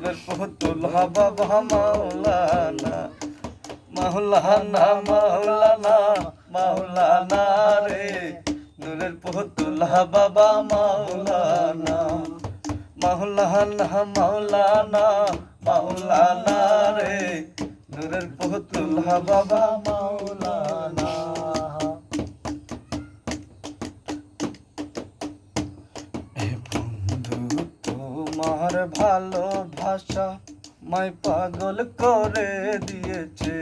নূরের পুতুল বাবা মাওলানা মাওলানা মাওলানা মাওলানা রে নূরের পুতুল বাবা মাওলানা মাওলানা মাওলানা মাওলানা রে নূরের পুতুল বাবা মাওলানা। তোমার ভালোবাসা মাই পাগল করে দিয়েছে,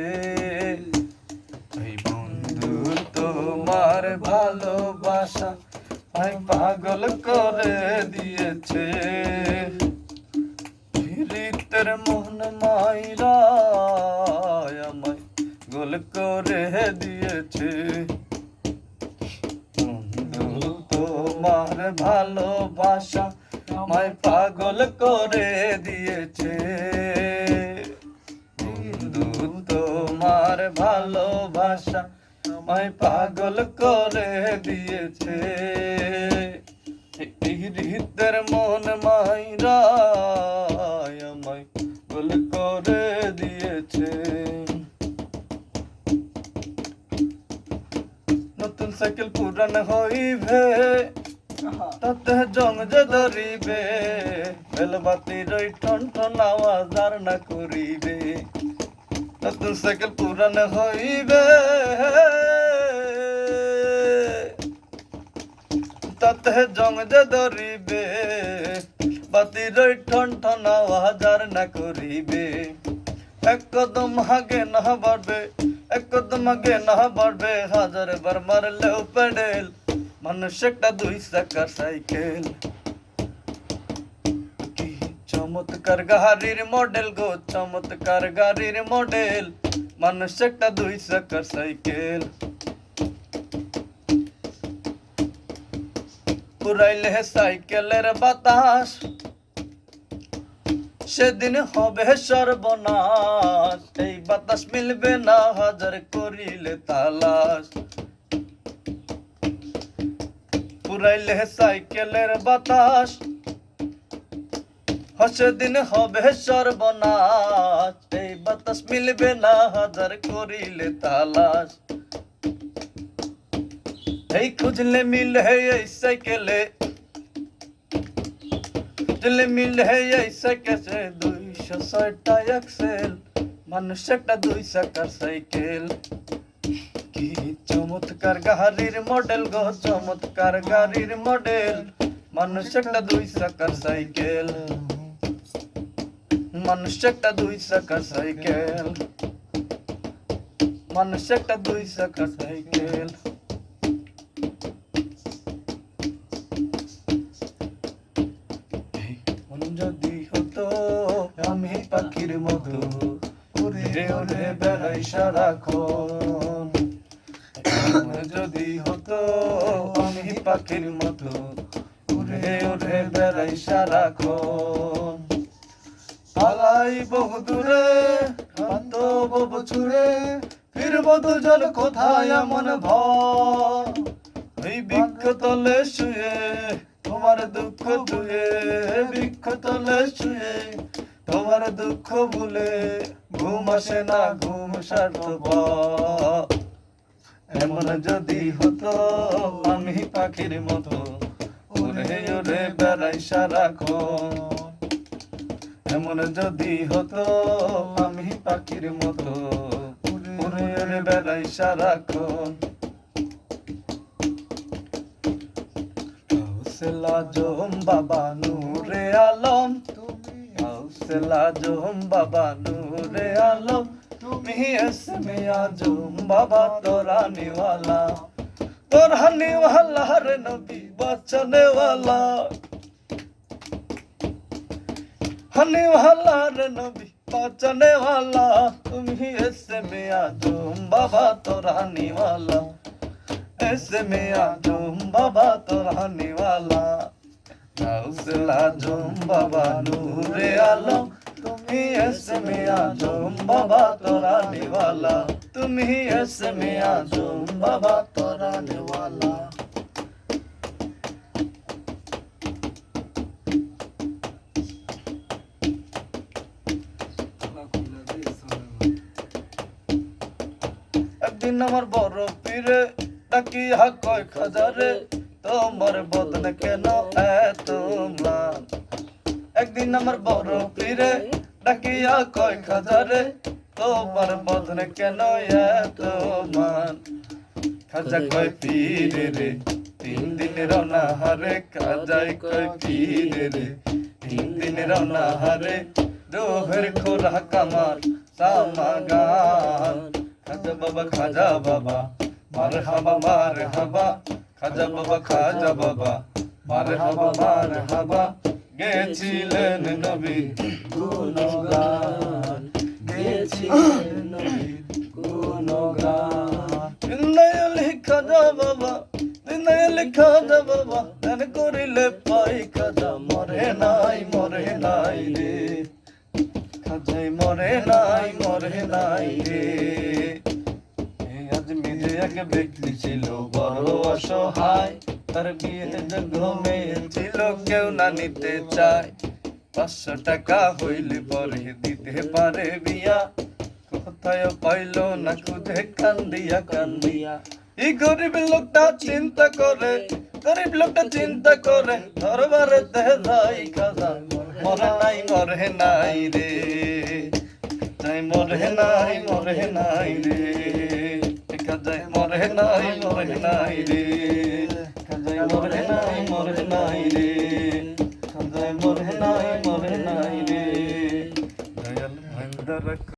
এই বন্ধু তোমার ভালোবাসা মাই পাগল করে দিয়েছে। ফিরিতের মন মাইরা আমায় গোল করে দিয়েছে, বন্ধু তোমার ভালোবাসা আমায় পাগল করে দিয়েছে। বন্ধু তোমার ভালোবাসা আমায় পাগল করে দিয়েছে। হৃদের মন মাইরা আমায় পাগল করে দিয়েছে। নতুন সাইকেল পুরান হইবে তাতে জং যে ধরিবে, বেলবাতির ওই টন টন আওয়াজ আর না করিবে। নতুন সাইকেল পুরান হইবে তাতে জং যে ধরিবে, বাতির ওই টন টন আওয়াজ আর না করিবে। এক কদম আগে না বাড়বে, এক কদম আগে না বাড়বে, হাজার বার মারলেও প্যাডেল, মানুষ একটা দুই চাকার সাইকেল। কি চমৎকার গাড়ির মডেল গো, চমৎকার গাড়ির মডেল, মানুষ একটা দুই চাকার সাইকেল। পুরাইলে সাইকেলের বাতাস, সেদিন হবে সর্বনাশ, এই বাতাস মিলবে না হাজার করিলে তালাশ। পুরাইলে সাইকেলের বাতাস, সেদিন হবে সর্বনাশ, এই বাতাস মিলবে না হাজার করিলে তালাশ। এই খুঁজলে মিলে এই সাইকেলে, খুঁজলে মিলে এই সাইকেলে 206টা এক্সেল, মানুষ একটা দুই চাকার সাইকেল। কি চমৎকার গাড়ির মডেল গো, চমৎকার গাড়ির মডেল, মানুষ একটা দুই চাকার সাইকেল, মানুষ একটা দুই চাকার সাইকেল, মানুষ একটা দুই চাকার সাইকেল। যদি হতো আমি পাখির মতো উড়ে উড়ে বেড়াই সারাক্ষণ, যদি হতো আমি পাখির মতো উড়ে উড়ে বেড়াই সারাক্ষণ। পালাই বহু দূরে ক্লান্ত বহু ছুড়ে, ফিরব দুজন কোথায় এমন ভয়। ওই বৃক্ষ তলে শুয়ে তোমার দুঃখ ধুয়ে, বৃক্ষ তলে শুয়ে তোমার দুঃখ ভুলে, ঘুম আসে না ঘুম স্বার্থপর। এমন যদি হতো আমি পাখির মতো উড়ে উড়ে বেড়াই সারাক্ষণ, এমন যদি হতো আমি পাখির মতো উড়ে উড়ে বেড়াই সারাক্ষণ। গাউসেল আজম বাবা নূরে আলম, গাউসেল আজম বাবা নূরে আলম, তুমি এসমে আজম বাবা তোরানিওয়ালা, তোরানিওয়ালা রে নবী বাঁচানেওয়ালা, হানিওয়ালা রে নবী বাঁচানেওয়ালা, তুমি এসমে আজম বাবা তোরানিওয়ালা, এসমে আজম বাবা তোরানিওয়ালা। গাউসেল আজম বাবা নূরে আলম, তুমি এসমে আজম বাবা তোরানিওয়ালা, তুমি এসমে আজম বাবা তোরানিওয়ালা। একদিন আমার বড় পীরে ডাকিয়া কয় খাজারে তোমার বদনে কেন এত ম্লান একদিন আমার বড় পীরে ডাকিয়া কয় খাজারে তোমার বদনে কেন এত মান খাজা কয় পীরে রে 3 দিন রওনা হারে খাজাই কয় পীরে রে 3 দিন রওনা হারে রোহের খোরাক আমার সামাগান খাজা বাবা মারহাবা খাজা বাবা মারহাবা গেছিলেন নবী গুণগান গেছিলেন নবী গুণগান দিনায়লি খাজা বাবা ধ্যান করিলে পাই খাজা মরে নাই রে খাজাই মরে নাই রে আজমিরে এক ব্যক্তি ছিল বড় অসহায় তার বিয়ে ঘুমে ছিল কেউ না নিতে চায় 500 টাকা হইলে পরে দিতে পারে বিয়া কোথায় পাইল না খুঁজে কান্দিয়া এই গরিব লোকটা চিন্তা করে দরবারে দেখাই খাজা মরে নাই রে তাই মরে নাই রে খাজাই মরে নাই রে খাজাই মরে নাই রে খাজাই মরে নাই রে দয়াল